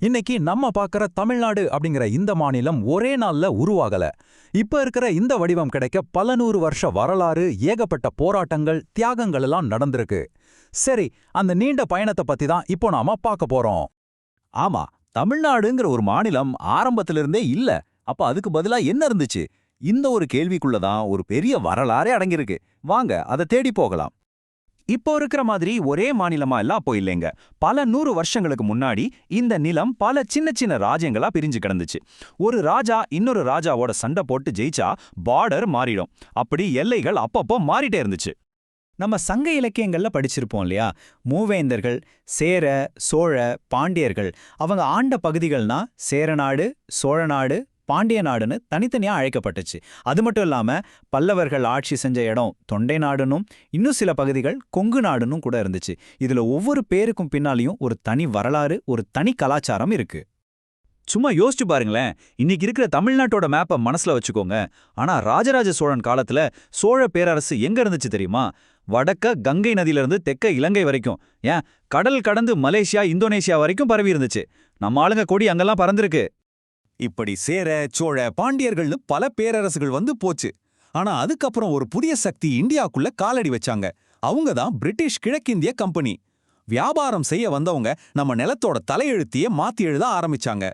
இன்னைக்கு நம்ம பார்க்குற தமிழ்நாடு அப்படிங்கிற இந்த மாநிலம் ஒரே நாள்ல உருவாகல. இப்ப இருக்கிற இந்த வடிவம் கிடைக்க பல நூறு வருஷ வரலாறு, ஏகப்பட்ட போராட்டங்கள், தியாகங்கள் எல்லாம் நடந்திருக்கு. சரி, அந்த நீண்ட பயணத்தை பத்தி தான் இப்போ நாம பார்க்க போறோம். ஆமா, தமிழ்நாடுங்கிற ஒரு மாநிலம் ஆரம்பத்திலிருந்தே இல்ல. அப்ப அதுக்கு பதிலா என்ன இருந்துச்சு? இந்த ஒரு கேள்விக்குள்ளதான் ஒரு பெரிய வரலாறே அடங்கியிருக்கு. வாங்க அதை தேடி போகலாம். இப்போ இருக்கிற மாதிரி ஒரே மாநிலமா எல்லாம் அப்போ இல்லைங்க. பல 100 வருஷங்களுக்கு முன்னாடி இந்த நிலம் பல சின்ன சின்ன ராஜ்யங்களா பிரிஞ்சு கிடந்துச்சு. ஒரு ராஜா இன்னொரு ராஜாவோட சண்டை போட்டு ஜெயிச்சா பார்டர் மாறிடும். அப்படி எல்லைகள் அப்பப்போ மாறிட்டே இருந்துச்சு. நம்ம சங்க இலக்கியங்கள்ல படிச்சிருப்போம் இல்லையா? மூவேந்தர்கள், சேர, சோழ, பாண்டியர்கள் அவங்க ஆண்ட பகுதிகள்னா சேரநாடு, சோழநாடு, பாண்டிய நாடுன்னு தனித்தனியா அழைக்கப்பட்டுச்சு. அது மட்டும் இல்லாம பல்லவர்கள் ஆட்சி செஞ்ச இடம் தொண்டை நாடுன்னும், இன்னும் சில பகுதிகள் கொங்கு நாடுன்னும் கூட இருந்துச்சு. இதுல ஒவ்வொரு பேருக்கும் பின்னாலையும் ஒரு தனி வரலாறு, ஒரு தனி கலாச்சாரம் இருக்கு. சும்மா யோசிச்சு பாருங்களேன். இன்னைக்கு இருக்கிற தமிழ்நாட்டோட மேப்பை மனசுல வச்சுக்கோங்க. ஆனா ராஜராஜ சோழன் காலத்துல சோழ பேரரசு எங்க இருந்துச்சு தெரியுமா? வடக்க கங்கை நதியிலிருந்து தெற்க இலங்கை வரைக்கும், ஏன் கடல் கடந்து மலேசியா, இந்தோனேஷியா வரைக்கும் பரவி இருந்துச்சு. நம்ம ஆளுங்க கொடி அங்கெல்லாம் பறந்திருக்கு. இப்படி சேர, சோழ, பாண்டியர்கள்னு பல பேரரசுகள் வந்து போச்சு. ஆனா அதுக்கப்புறம் ஒரு புதிய சக்தி இந்தியாக்குள்ள காலடி வச்சாங்க. அவங்க தான் பிரிட்டிஷ் கிழக்கிந்திய கம்பெனி. வியாபாரம் செய்ய வந்தவங்க நம்ம நிலத்தோட தலையெழுத்தையே மாத்தி எழுத ஆரம்பிச்சாங்க.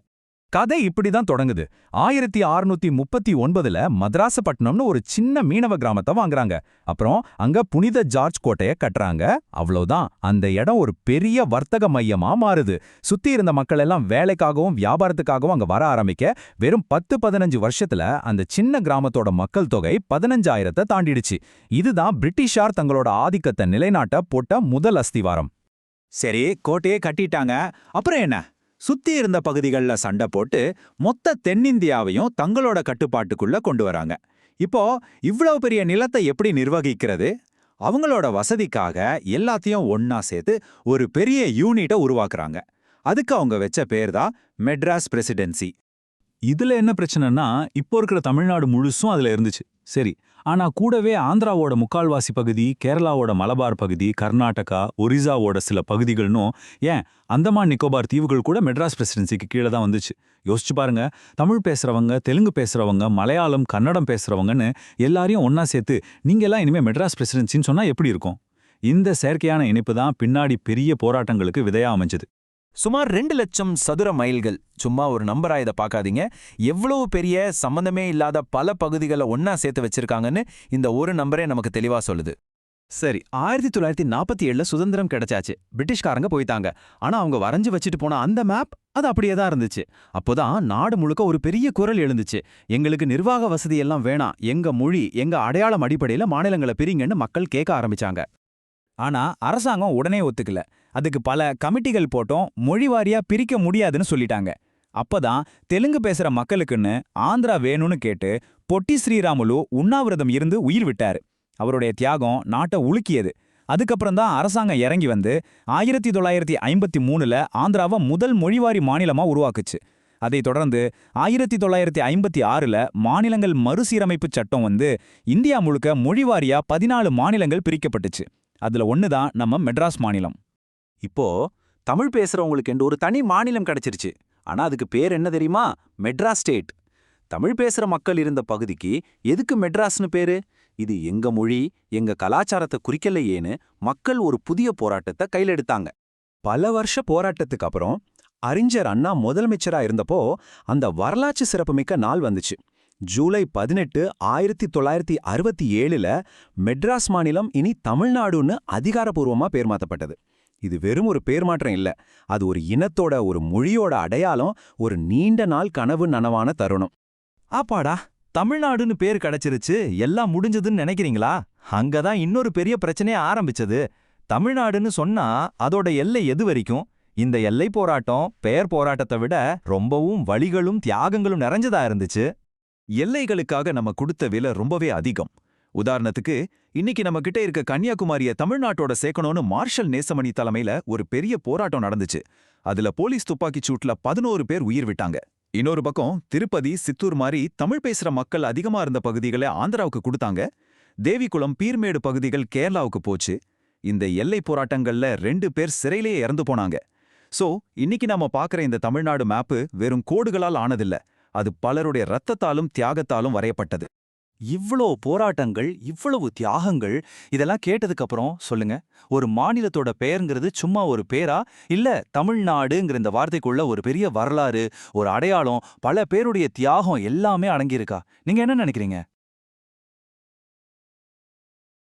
கதை இப்படிதான் தொடங்குது. 1639ல மதராசப்பட்டினம்னு ஒரு சின்ன மீனவ கிராமத்தை வாங்குறாங்க. அப்புறம் அங்க புனித ஜார்ஜ் கோட்டைய கட்டுறாங்க. அவ்வளவுதான், அந்த இடம் ஒரு பெரிய வர்த்தக மையமா மாறுது. சுத்தி இருந்த மக்கள் எல்லாம் வேலைக்காகவும் வியாபாரத்துக்காகவும் அங்க வர ஆரம்பிக்க வெறும் 10-15 வருஷத்துல அந்த சின்ன கிராமத்தோட மக்கள் தொகை 15,000 தாண்டிடுச்சு. இதுதான் பிரிட்டிஷார் தங்களோட ஆதிக்கத்தை நிலைநாட்ட போட்ட முதல் அஸ்திவாரம். சரி, கோட்டையே கட்டிட்டாங்க. அப்புறம் என்ன? சுத்தி இருந்த பகுதிகளில் சண்டை போட்டு மொத்த தென்னிந்தியாவையும் தங்களோட கட்டுப்பாட்டுக்குள்ள கொண்டு வராங்க. இப்போ இவ்வளவு பெரிய நிலத்தை எப்படி நிர்வகிக்கிறது? அவங்களோட வசதிக்காக எல்லாத்தையும் ஒன்னா சேர்த்து ஒரு பெரிய யூனிட்டை உருவாக்குறாங்க. அதுக்கு அவங்க வச்ச பேர் தான் மெட்ராஸ் பிரசிடென்சி. இதுல என்ன பிரச்சனைனா, இப்போ இருக்கிற தமிழ்நாடு முழுசும் அதுல இருந்துச்சு. சரி, ஆனா கூடவே ஆந்திராவோட முக்கால்வாசி பகுதி, கேரளாவோட மலபார் பகுதி, கர்நாடகா, ஒரிசாவோட சில பகுதிகள்னும், ஏன் அந்தமான் நிக்கோபார் தீவுகள் கூட மெட்ராஸ் பிரசிடென்சிக்கு கீழே தான் வந்துச்சு. யோசிச்சு பாருங்க, தமிழ் பேசுறவங்க, தெலுங்கு பேசுறவங்க, மலையாளம், கன்னடம் பேசுறவங்கன்னு எல்லாரையும் ஒன்னா சேர்த்து நீங்க எல்லாம் இனிமே மெட்ராஸ் பிரசிடென்சின்னு சொன்னா எப்படி இருக்கும்? இந்த செயற்கையான இணைப்பு தான் பின்னாடி பெரிய போராட்டங்களுக்கு விதையா அமைஞ்சது. சுமார் 2 லட்சம் சதுர மைல்கள். சும்மா ஒரு நம்பரா இதை பார்க்காதீங்க. எவ்வளவு பெரிய சம்பந்தமே இல்லாத பல பகுதிகளை ஒன்னா சேர்த்து வச்சிருக்காங்கன்னு இந்த ஒரு நம்பரே நமக்கு தெளிவா சொல்லுது. சரி, 1947ல சுதந்திரம் கிடைச்சாச்சு. பிரிட்டிஷ்காரங்க போயிட்டாங்க. ஆனா அவங்க வரைஞ்சு வச்சுட்டு போன அந்த மேப் அது அப்படியே தான் இருந்துச்சு. அப்போதான் நாடு முழுக்க ஒரு பெரிய குரல் எழுந்துச்சு. எங்களுக்கு நிர்வாக வசதி எல்லாம் வேணாம், எங்க மொழி, எங்க அடையாளம் அடிப்படையில மாநிலங்களை பிரிங்கன்னு மக்கள் கேட்க ஆரம்பிச்சாங்க. ஆனா அரசாங்கம் உடனே ஒத்துக்கல. அதுக்கு பல கமிட்டிகள் போட்டோம், மொழி வாரியா பிரிக்க முடியாதுன்னு சொல்லிட்டாங்க. அப்பதான் தெலுங்கு பேசுற மக்களுக்குன்னு ஆந்திரா வேணும்னு கேட்டு பொட்டி ஸ்ரீராமுலு உண்ணாவிரதம் இருந்து உயிர் விட்டாரு. அவருடைய தியாகம் நாட்டை உலுக்கியது. அதுக்கப்புறம் தான் அரசாங்கம் இறங்கி வந்து 1953ல ஆந்திராவை முதல் மொழிவாரி மாநிலமா உருவாக்குச்சு. அதைத் தொடர்ந்து 1956ல மாநிலங்கள் மறுசீரமைப்பு சட்டம் வந்து இந்தியா முழுக்க மொழிவாரியா 14 மாநிலங்கள் பிரிக்கப்பட்டுச்சு. அதுல ஒண்ணுதான் நம்ம மெட்ராஸ் மாநிலம். இப்போ தமிழ் பேசுறவங்களுக்கு என்று ஒரு தனி மாநிலம் கிடைச்சிருச்சு. ஆனா அதுக்கு பேர் என்ன தெரியுமா? மெட்ராஸ் ஸ்டேட். தமிழ் பேசுற மக்கள் இருந்த பகுதிக்கு எதுக்கு மெட்ராஸ்னு பேரு? இது எங்க மொழி, எங்க கலாச்சாரத்தை குறிக்கலையேன்னு மக்கள் ஒரு புதிய போராட்டத்தை கையில் எடுத்தாங்க. பல வருஷ போராட்டத்துக்கு அப்புறம் அறிஞர் அண்ணா முதலமைச்சரா இருந்தப்போ அந்த வரலாற்று சிறப்புமிக்க நாள் வந்துச்சு. ஜூலை 18, 1967ல மெட்ராஸ் மாநிலம் இனி தமிழ்நாடுன்னு அதிகாரப்பூர்வமா பேர் மாத்தப்பட்டது. இது வெறும் ஒரு பேர் மாற்றம் இல்ல, அது ஒரு இனத்தோட, ஒரு மொழியோட அடையாளம், ஒரு நீண்ட நாள் கனவு நனவான தருணம். ஆப்பாடா, தமிழ்நாடுன்னு பேர் கிடைச்சிருச்சு, எல்லாம் முடிஞ்சதுன்னு நினைக்கிறீங்களா? அங்கதான் இன்னொரு பெரிய பிரச்சனையே ஆரம்பிச்சது. தமிழ்நாடுன்னு சொன்னா அதோட எல்லை எது வரைக்கும்? இந்த எல்லை போராட்டம் பெயர் போராட்டத்தை விட ரொம்பவும் வலிகளும் தியாகங்களும் நிறைஞ்சதா இருந்துச்சு. எல்லைகளுக்காக நம்ம கொடுத்த விலை ரொம்பவே அதிகம். உதாரணத்துக்கு, இன்னைக்கு நம்ம கிட்ட இருக்க கன்னியாகுமரிய தமிழ்நாட்டோட சேர்க்கணும்னு மார்ஷல் நேசமணி தலைமையில ஒரு பெரிய போராட்டம் நடந்துச்சு. அதுல போலீஸ் துப்பாக்கிச் சூட்ல 11 பேர் உயிர் விட்டாங்க. இன்னொரு பக்கம் திருப்பதி, சித்தூர் மாதிரி தமிழ் பேசுற மக்கள் அதிகமா இருந்த பகுதிகளை ஆந்திராவுக்கு கொடுத்தாங்க. தேவிகுளம், பீர்மேடு பகுதிகள் கேரளாவுக்கு போச்சு. இந்த எல்லை போராட்டங்கள்ல 2 பேர் சிறையிலேயே இறந்து போனாங்க. சோ இன்னைக்கு நாம பார்க்குற இந்த தமிழ்நாடு மேப்பு வெறும் கோடுகளால் ஆனதில்ல, அது பலருடைய ரத்தத்தாலும் தியாகத்தாலும் வரையப்பட்டது. இவ்வளோ போராட்டங்கள், இவ்வளவு தியாகங்கள், இதெல்லாம் கேட்டதுக்கு அப்புறம் சொல்லுங்க, ஒரு மாநிலத்தோட பெயருங்கிறது சும்மா ஒரு பேரா, இல்ல தமிழ்நாடுங்கிற இந்த வார்த்தைக்குள்ள ஒரு பெரிய வரலாறு, ஒரு அடையாளம், பல பேருடைய தியாகம் எல்லாமே அடங்கியிருக்கா? நீங்க என்ன நினைக்கிறீங்க?